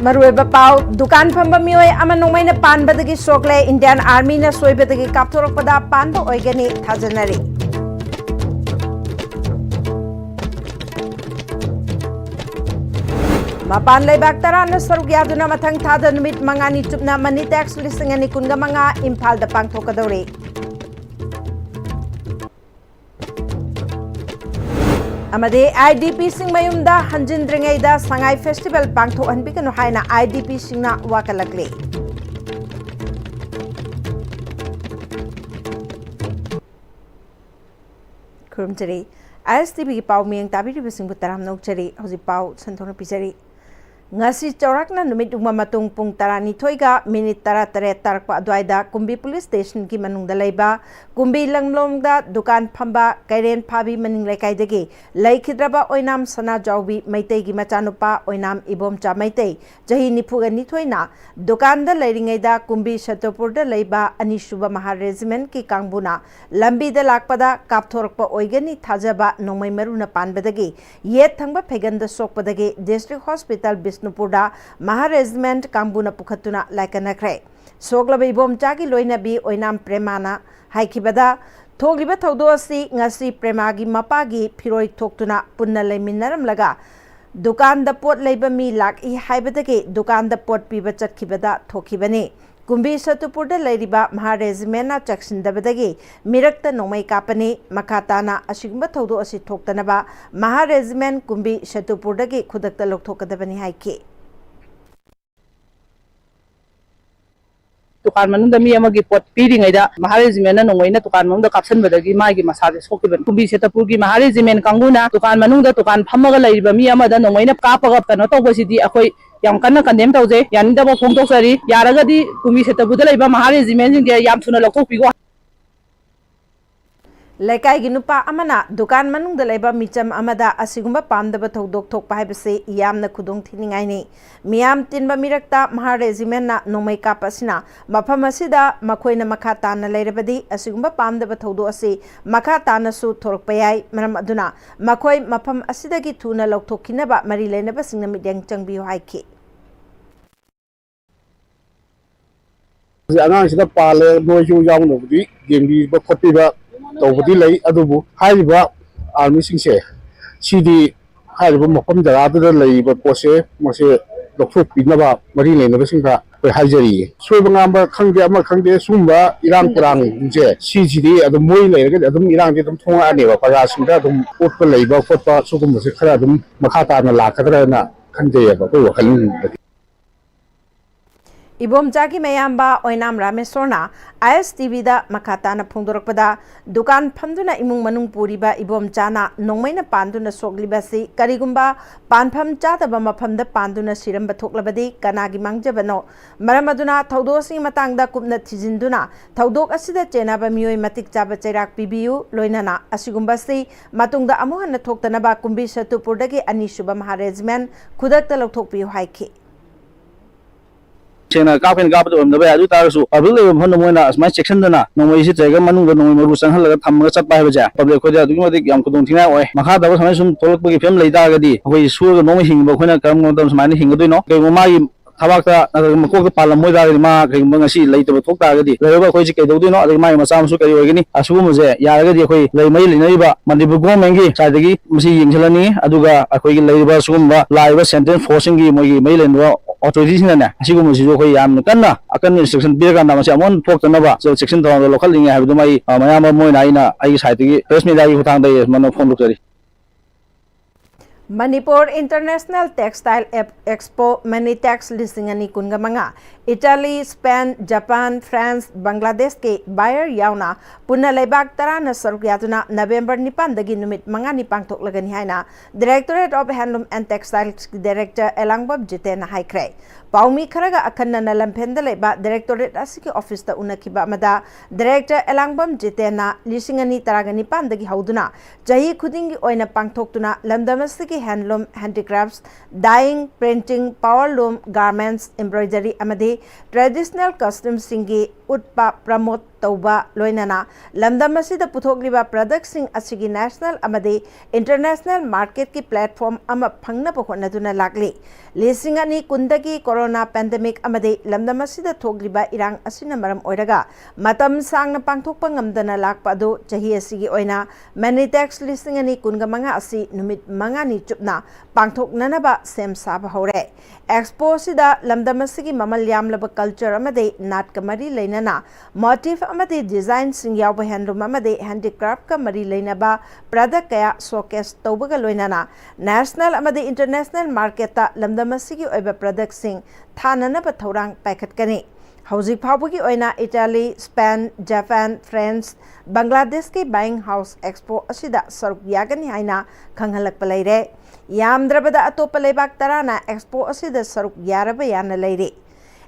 मरुएबा पाउ दुकान फंबा मियोय अमा नोंमैना पानबदगी सोकले इंडियन आर्मी ना सोइबदगी कापथोरकपदा पानबो ओइगनी थाजनरी मपान लेबाक तराना सरुक यादुना मथंग थादा नुमित मंगानी चुपना मनी टैक्स लिसिंग अनि कुनगा मंगा इम्फाल दा पांगथोकदौरे अमदे IDP सिंग मयुमदा हंजिंद्रिंगैदा संगाई फेस्टिवल पांगथोहनबिगनु हाइना IDP सिंगना वाकलकले खुरुमचरी ISTV की पाउ मियंग ताबिरिबसिंगबु तराम नौचरी हजि पाउ संथोन पिचरी ngasi chaurakna numit uma matung pung 12 minute 13 tarakpa adwaida kumbi police station ki manungda leiba kumbi langlomda dukan phamba kairen phabi maning laikai degi laikhidraba oinam sana jawbi maitai gi machanupa oinam ibom cha maitai jahi nifuga nithoina dukan da leiringai da kumbi shatopur da leiba anishuba mahar regiment ki kangbuna lambi da lakpada kapthorkpa oigani thajaba nomai maruna panbadagi yet thangba phegan da sokpadagi district hospital Manipuri Mahar Regiment Kangbuna Pukhatuna Laikanakre Soglaba Ibomcha ki loinabi oinam premana haikibada thogliba thaudosi ngasi premagi mapagi phiroi thoktuna punna leiminaram laga dukan da pot leiba mi lak I haibadagi dukan da pot piba chatkibada thokibani kumbi satupur da leiriba Mahar Regiment na chakshindabadagi mirakta nomai kapani makatana asigumba thaudo asi thoktanaba Mahar Regiment kumbi satupur dagi khudakta lokthokadabani haike Tukan manungda mi amagi pot piringai da Mahar Regiment na nongoina tukan manungda kapsan badagi maigi masade sokiban kumbi setapur gi Mahar Regiment kanguna tukan manungda tukan phamaga leiriba mi amada nongoina kapaga kano tawbasidi akhoi yam kanna kandem tawje yanida ba phongtok sari yaragadi kumbi setapur da leiba Mahar Regiment singe yam thuna lokthokpigo Lekai ginupa amana dukan manung da leiba micham amada asigumba pamdaba thodok thokpa haibase yamna khudong thiningai ni miyam tinba mirakta Mahar Regiment na nomai kapasina mafam asida makhoina makha tana leirabadi asigumba pamdaba thodo ase makha tana su thorokpa yai maram aduna makhoi mafam asidagi thuna lokthokinaba mari leinaba singna midyang changbiyo haike anang sida pale noju yaung nobdi gembi ba khopi ba tawbudi lei adubu haiba army singse sidi haiba mapam jara da lei ba pose mose lokso pinaba mari leinaba singha koi haijari soiba ngamba khangde ama khangde sumba irang perang je sidi adu moi leiraga adum irang de dum thonga ane ba para singda dum utpa leiba khotpa sugum se khara dum makhata na lakadra na khande ba ko wakhalin Ibomcha ki mayamba oinam Rameswarna ISTV da makatana phongdorakpada dukan phamduna imung manung puriba ibomcha na nongmaina panduna soglibasi karigumba panpham chataba maphamda panduna siramba thoklabadi kanagi mangjabano maramaduna thaudosi matangda kupna thijinduna thaudok asida chenaba miyoi matik chaba chairak pibiu loinana asigumbasi matungda amuhanna thoktanaba kumbi satupurdagi anishuba Mahar Regiment khudakta lokthokpiu haike Chena kapin kapatu amda ba adu tarasu abul le bhon moina asma section dana nomoi si jaiga manung nomoi maru sanghal laga thamga chatpa heba ja public khoja adu madik yam khudong thina oi makha da samai sum tolok bagi film leida gadi hoi su ga nomoi hingba khoina kam ngom dam samani hingadoino ke mai thabakta mako ka palam moi da ma ke ngasi leitaba thokta gadi leba khoi ji ke dodoino adu mai masam su kari ogini asu mu je yaragadi khoi lei mai linaiba Manipuri government gi saidagi musi yingchalani aduga akhoi gi leiba sugumba laiba central forcing gi moi gi mai lenwa authorities na asigum si jo khoi yam kanna akan instruction biraga na masi amon thoktanaba so section thong local linga habdu mai mayam moi na ina ai side gi press media gi thang dai mano phone lukari Manipuri International Textile Expo Mani Tax Listing ani kunga manga Italy, Spain, Japan, France, Bangladesh ke buyer yauna punna leibak tarana saruk yatuna November 9 dagi numit manga ni pangthok lagani haina Directorate of Handloom and Textiles Director Elangbob Jitena haikre paumi kharaga akanna na lampenda leiba Directorate asiki office ta unakiba amada Director Elangbob Jitena lisingani taragani pandagi hauduna jahi khudingi oina pangthoktuna lamdamasiki handloom handicrafts dyeing printing power loom garments embroidery amadi traditional costumes singi utpa promote तौबा लोइनाना लमदम असिदा पुथोकलिबा प्रोडक्ट्सिंग असिगी national अमदे international market की platform अमा फंगनब होनदुना लागले लिसिंग अनि कुंदगी corona pandemic अमदे लमदम असिदा थोकलिबा इरांग असिना मरम ओइरगा मतम सांगना पांगथोकपा ngamdana lakpa do chahi asigi oina manitex लिसिंग अनि कुनगा मंगा असि नुमित मंगा नि चुपना पांगथोकननबा सेम साब हौरे एक्सपो सिदा लमदम असिगी ममल यामलब कल्चर अमदे नाटक मरी लेनना मोटिव अमदे डिजाइन सिंग याव हैंडलूम अमदे हैंडीक्राफ्ट का मरी लेनबा प्रोडक्ट कया शोकेस तौबगा लोइनना नेशनल अमदे इंटरनेशनल मार्केट लमदम असिगी ओइबा प्रोडक्ट सिंग थाननबा थौरांग पाइखतकनी हौजिक फाउबगी ओइना Italy Spain Japan France Bangladesh के बाइंग हाउस एक्सपो असिदा सरुक यागनी हाइना खंगहलक पलैरे यामद्रबदा अतोप लेबाक तराना एक्सपो असिदा सरुक यारब याना लैरे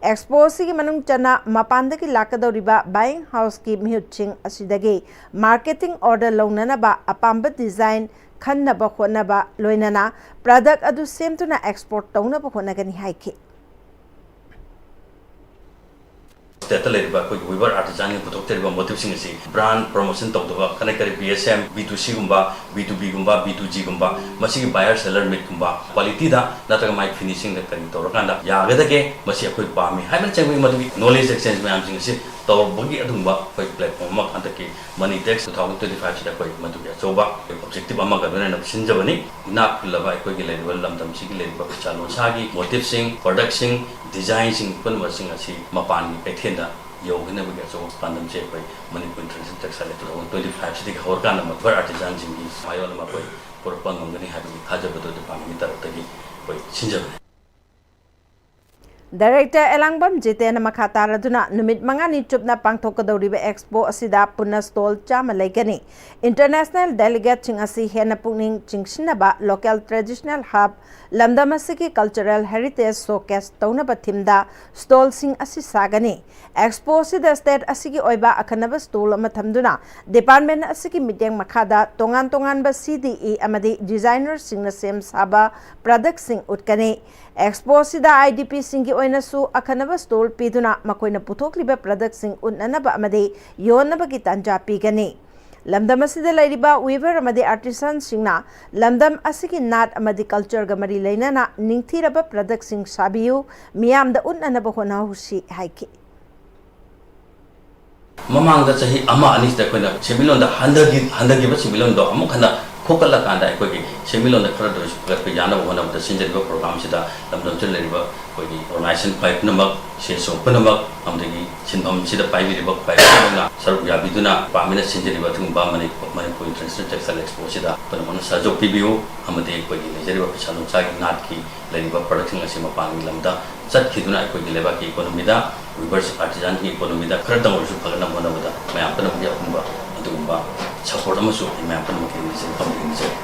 एक्सपो असिगी मनुंग चना मपानदगी लाकदौरिबा बाइंग हाउस की मिहुतसिंग असिदगी मार्केटिंग ऑर्डर लौननबा अपाम्ब डिजाइन खन्नबा खोनबा लोइनना प्रोडक्ट अदु सेमतुना एक्सपोर्ट तौनबा खोनगनी हाइखि स्टेट लेरिबा कोई वीवर आर्टिसान की पुथोक्तेरिबा मोटिवसिंग असि ब्रांड प्रमोशन तौदबा कनेक्टरी बीएसएम B2C गुम्बा B2B गुम्बा B2G गुम्बा मसिगी बायर सेलर मीट गुम्बा क्वालिटी दा नतगा माइक फिनिशिंग दा करी तौरकांदा यागदगे मसि अखोय पामी हाइबन चंगवी मदुगी नॉलेज एक्सचेंज मैम सिंग असि तौरबगी अदुंबा कोई प्लेटफॉर्म मा अंतकी मनीटेक्स 2025 सिदा कोई मदुगी अचौबा ऑब्जेक्टिव अमा गदुना न सिंजबनी नाक लबा कोई के लेवल लमदम सिगी लेबा चालोन सागी मोटिवसिंग प्रोडक्टसिंग डिजाइनसिंग पुनवसिंग असि मपान की पैथेंदा योगनबगी अचौ पांदम से कोई मणिपुर इंटरनेशनल टेक्सटाइल 2025 सिदा होरकान मगर आर्टिसान सिंगी मायोल मा कोई पुरपन मंगनी हाबी थाजबदो डिपार्टमेंट तरतगी कोई सिंजबनी डायरेक्टर एलांगबम जितेन मखातारदुना नुमित मंगानी चुपना पांगथोकदौरिबा एक्सपो असिदा पुना स्टॉल चामा लेगनी इंटरनेशनल डेलीगेट सिंग असि हेना पुनिंग चिंगसिनबा लोकल ट्रेडिशनल हब लमदम असिगी कल्चरल हेरिटेज शोकेस तौनबा थिमदा स्टॉल सिंग असि सागनी एक्सपो असिदा स्टेट असिगी ओइबा अखनबा स्टॉल अमा थमदुना डिपार्टमेंट असिगी मिटेंग मखादा तोंगान तोंगानबा CDE अमदि डिजाइनर सिंगना सेम साबा प्रोडक्ट सिंग उटकनी एक्सपो असिदा IDP सिंगी ओइनसु अखनबा स्टॉल पीदुना मकोइना पुथोकलिबा प्रोडक्ट सिंग उन्ननबा अमदि योनबगी तंजा पीगनी लमदम असिदा लैरिबा वीवर अमदि आर्टिसान सिंगना लमदम असिगी नाट अमदि कल्चर ग मरी लेनना निंगथिरबा प्रोडक्ट सिंग साबियु मियामदा उन्ननबा होनाहुसी हाइकी ममांगदा चाही अमा अनिस दा कोइना सेमिलोन दा हंदगी सेमिलोन दो अमुक हंदा खोकला कांदा कोई सेमिलोन दा खरा दो गत पे याना होना दा सिंजरिबा प्रोग्राम सिदा लमदम चल लेरिबा कोई ऑर्गेनाइजेशन पाइप नमक सेसो पनमक हमदगी सिनम सिदा पाइबिरिबा पाइप नमक सरुक याबिदुना पामिना सिंजरिबा तुंबा मणिपुर इंटरनेशनल टेक्सटाइल एक्सपो सिदा पनमन साजो पीबियो हमदे कोई लेजरिबा पिसानो चागी नाट की लेरिबा प्रोडक्शन असे मपांगी लमदा चटखिदुना कोई लेबा की इकोनॉमी दा रिवर्स आर्टिसान की इकोनॉमी दा खरा दंगरसु फगना होनबदा मयाम पनमगे अकुंबा अदुंबा सपोर्ट अमसु मयाम पनमगे निसे पमगिंसे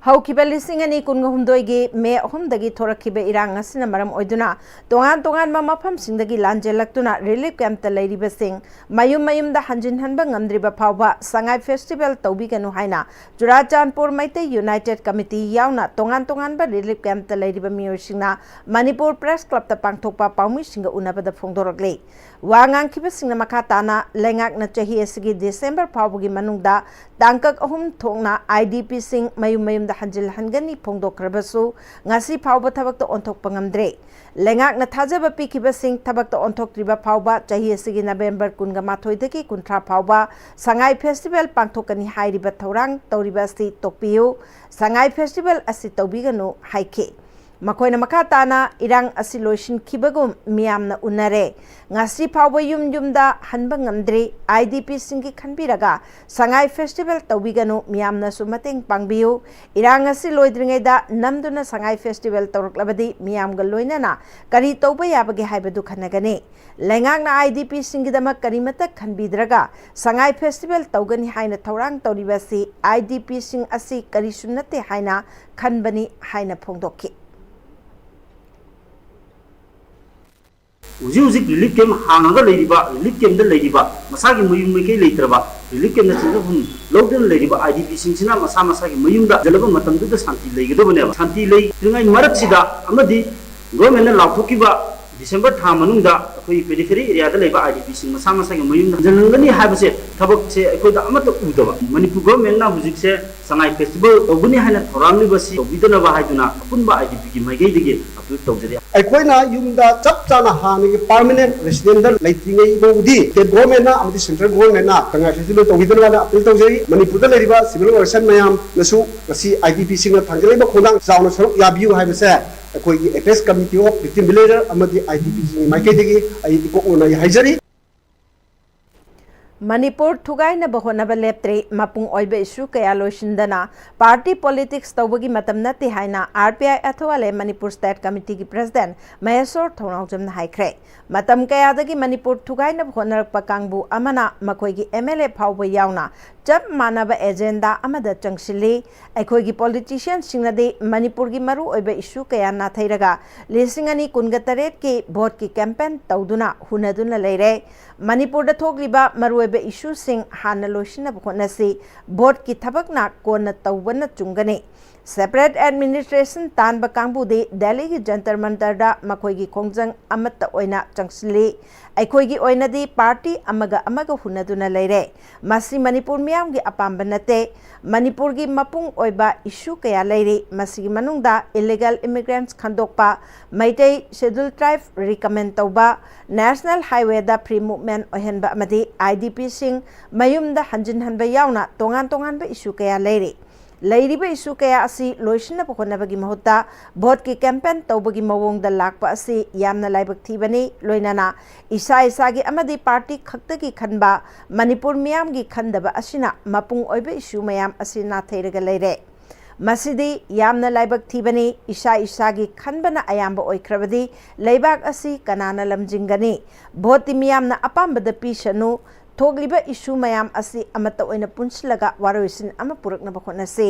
हौखिबा लिसिंग अनि कुनगा हुमदोइगे मे अहुमदगी थोरखिबा इरांग असिना मरम ओइदुना तोंगान तोंगान मा मफम सिंगदगी लांजेलक्तुना रिलीफ कैंप त लैरिबा सिंग मयुम दा हंजिन हनबा ngamdriba फावबा संगाई फेस्टिवल तौबिगनु हाइना चुराचांदपुर मैते यूनाइटेड कमिटी यावना तोंगान तोंगान बा रिलीफ कैंप त लैरिबा मियोसिंगना मणिपुर प्रेस क्लब त पांगथोकपा पाउमी सिंग उनबदा फोंदोरकले वांगांग खिबा सिंगना मखा ताना लेंगाक न चाही असगी डिसेंबर फावबगी मनुंगदा तांकक अहुम थोंगना IDP सिंग मयुम दा हंजिल हनगनी फोंदोखरबसु ngasi फावबा थबकत ओंथोकपा ngamdre लेंगाक न थाजबा पिखिबा सिंग थबकत ओंथोक्त्रिबा फावबा चाही असगी नवेंबर 28 दगी 30 फावबा संगाई फेस्टिवल पांगथोकनी हाइरिबा थौरांग तौरिबा सि तोकपियु संगाई फेस्टिवल असि तौबिगनु हाइखे मखोइना मखा ताना इरांग असि लोइसिन खिबगुम मियामना उनरे ngasi फावबा युमदा हनबा ngamdre IDP सिंगी खनबिरगा संगाई फेस्टिवल तौबिगनु मियामना सुमतेंग पांगबियु इरांग असि लोइद्रिंगैदा नमदुना संगाई फेस्टिवल तौरक्लबदी मियामगा लोइनना करी तौबा याबगे हाइबदु खनगने लेंगाकना IDP सिंगीदमक करीमता खनबिद्रगा संगाई फेस्टिवल तौगनी हाइना थौरांग तौरिबासी IDP सिंग असि करीसुनते हाइना खनबनी हाइना फोंदोखि उजिक रिलीफ कैम्प हांगा रिलीफ कैम्प मसा की मयूम मैकई रिलीफ कैम्प हम लौदन IDP सिंह मसा मसा की मयूम जलब मतम शांति लेगदबने शांति मरक्सीद गवर्नमेंट लाथोब डिसेंबर था कोई पेरिफेरी एरिया दा लेबा आईडीपी सिंग मसा मसा के मयुम जनलंगनी हाबसे थबक से अखोय दा अमत उदबा मणिपुर गवर्नमेंट ना हुजिक से संगाई फेस्टिवल तौबनी हाना थोरामनि बसी तौबिदना बा हाइदुना अपुनबा आईडीपी की माइगै दिगे अपलोड तौजरी अखोयना युमदा चप चाना हानि परमानेंट रेसिडेंट लाइटिंगै बोदी स्टेट गवर्नमेंट ना अमदि सेंट्रल गवर्नमेंट ना संगाई फेस्टिवल तौबिदना बा अपलोड तौजरी मणिपुर दा लेरिबा सिविल वर्सन मयाम नसु गसी आईडीपी सिंग थांगलेबा खोदांग जावना सरुक याबियु हाइबसे अखोई address committee of victim villager अमदि आईडीपी सिंग माइकैदगी आई इकोना हाइजरी मणिपुर थुगाइनब होनब लेप्त्रे मपुंग ओइबे इशू कया लोइसिंदना पार्टी पॉलिटिक्स तौबगी मतम नते हाइना RPI Athawale Manipur state committee की प्रेसिडेंट महेश्वर थौनाउजम हाइख्रे मतम कयादगी मणिपुर थुगाइनब होनरप कांगबु अमना मखोइगी एमएलए फाउबा यावना चप मानब एजेंडा अमदा चंगसिली अखोइगी पॉलिटिशियन सिंगनदे मणिपुर की मरु ओइबे इशू कया नाथैरगा लिसिंग अनि कुनगतरेट के भोट की कैंपेन तौदुना हुनदुना लेरे मणिपुर थोकलिबा मरु ओइबे इशू सिंग हाना लोइसिनब होनसी भोट की थबकना कोन तौबना चुंगने सेपरेट एडमिनिस्ट्रेशन तानब कांगबुदे दिल्ली की जंतर मंतरदा मखोइगी खोंजंग अमत्ता ओइना चंगसिली अखोइगी ओइनदी पार्टी अमगा हुनदुना लेरे मसी मणिपुर मियामगी अपाम्ब नते मणिपुर की मपुंग ओइबा इशू कया लेरे मसीगी मनुंगदा illegal immigrants खंदोकपा Meitei schedule tribe recommend तौबा नेशनल हाईवे दा फ्री मूवमेंट ओहनबा अमदी आईडीपी सिंग मयुमदा हंजिन हनबा यावना तोंगान तोंगानबा इशू कया लेरे लेरिबा इशू कया असी लोइसिनब होनबगी महुत्ता भोट की कैंपेन तौबगी मवोंगदा लाकपा असी यामना लाइबक थीबनी लोइनाना इसा इसागी अमदी पार्टी खक्तगी खनबा मणिपुर मियामगी खंदबा असिना मपुंग ओइबे इशू मयाम असी नाथैरगा लेरे मसिदी यामना लाइबक थीबनी इसा इसागी खनबना अयाम्ब ओइख्रबदी लेबाक असी कनाना लमजिंगनी भोट मियामना अपाम्बदा पीसनु थोगलिबा इशू मयाम असी अमत ओइना पुंसलगा वारोइसिन अमा पुरकनबा होनसे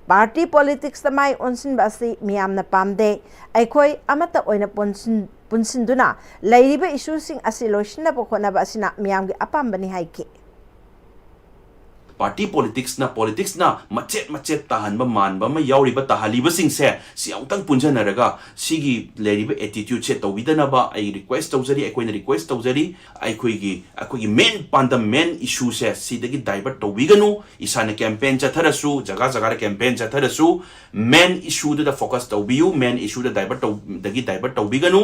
पार्टी पॉलिटिक्स तमाई ओनसिनबा असी मियामना पामदे अखोई अमत ओइना पुंसिनदुना लैरिबा इशू सिंग असी लोइसिनबा होनबा असिना मियामगी अपाम्बनी हाइके पार्टी पॉलिटिक्स ना मचेत मचेत ताहनबा मानबा मा यावरिबा ताहालिबा सिंगसे सियाउतंग पुंजनरगा सिगी लेरिबा एटीट्यूड से तौबिदनबा आई रिक्वेस्ट तौजरी अकोइना रिक्वेस्ट तौजरी अकोइगी मेन पांडम मेन इशू से सिदगी डाइवर्ट तौबिगनु इसाने कैंपेन चथरसु जगह जगह कैंपेन चथरसु मेन इशू द फोकस तौबियु मेन इशू द डाइवर्ट तौबिगनु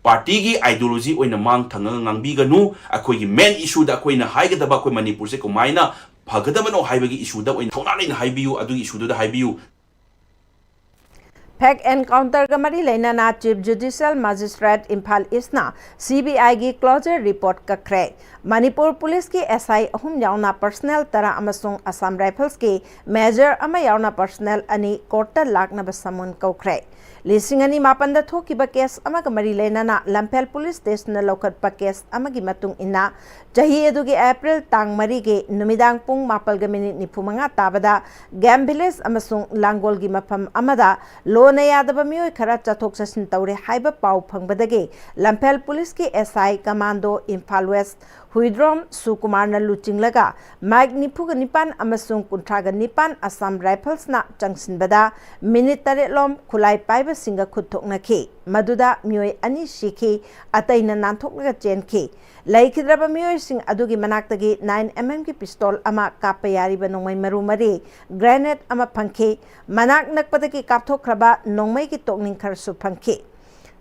पार्टी की आइडियोलॉजी ओइना मांग थंगा ngangbiganu अकोइगी मेन इशू द अकोइना हाइगदबा अकोइ मणिपुर से कुमाइना फगदबनो हाइबगी इशूदा ओइन थोनालेन हाइबियु अदुगी इशूदा हाइबियु फैक एनकाउंटर का मरी लेना चीफ जुडिशियल मजिस्ट्रेट इम्फाल ईस्टना सीबीआई की क्लोजर रिपोर्ट कखरे मणिपुर पुलिस की एसआई अहुम यावना पर्सनल तरा अमसुंग असम राइफल्स की मेजर अमा यावना पर्सनल अनि कोर्ट लाकनब समन कौखरे लिसिंग अनि मापन थोकिबा केस अमग मरी लेना लंफेल पुलिस स्टेशन लौखटपा केस अमगी मतुंग इना चाही अदुगी अप्रैल तांग मरी के नुमिदांग पुंग मापल ग मिनिट 95 ताबदा गैम विलेज अमसुंग लांगोल की मफम अमदा लोन यादव मियोय खरा चथोक चसिन तौरे हाइबा पाउ फंगबदगे लंफेल पुलिस की एसआई कमांडो इम्फाल वेस्ट हुइद्रोम सुकुमार न लुचिंगलगा माइक निफुग निपान अमसुंग कुंथ्राग निपान असम राइफल्स ना चंगसिनबदा मिनिट तरेलोम खुलाई पाइब सिंग खुथोकनखि मदुदा मियोय अनि सिखि अतैना नानथोकलगा चेनखि लैखिद्रबा मियोय सिंग अदुगी मनाक्तगी 9mm की पिस्तौल अमा कापा यारिबा नोंमै मरु मरी ग्रेनेड अमा फंखि मनाक नकपदगी कापथोख्रबा नोंमै की तोकनिंग खरसु फंखि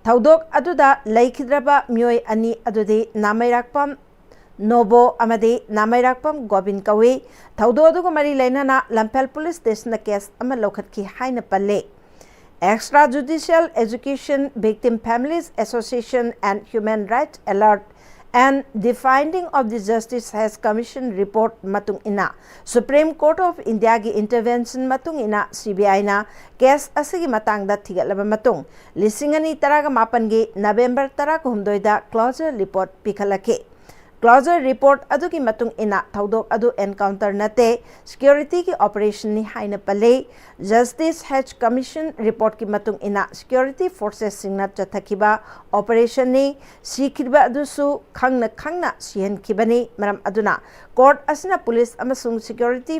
थौदोक अदुदा लैखिद्रबा मियोय अनि अदुदी नामैराकपम नोबो अमदे नामैराकपम गोबिन कवे थौदो अदुग मरी लेना लंफेल पुलिस स्टेशन केस अमा लौखटखि हाइना पल्ले extra judicial education victim families association and human rights alert and the finding of the Justice has Commission report matung ina Supreme Court of India gi intervention matung ina CBI na case asigi matang da thigalaba matung lisingani taraga mapan gi November tara ko humdoida closure report pikhalake closure report adu ki matung ina thaudok adu encounter nate security ki operation ni haina pale Justice has Commission report ki matung ina security forces singna chathakiba operation ni sikhirba adu su khangna sihan kibani maram aduna court asina police amasung security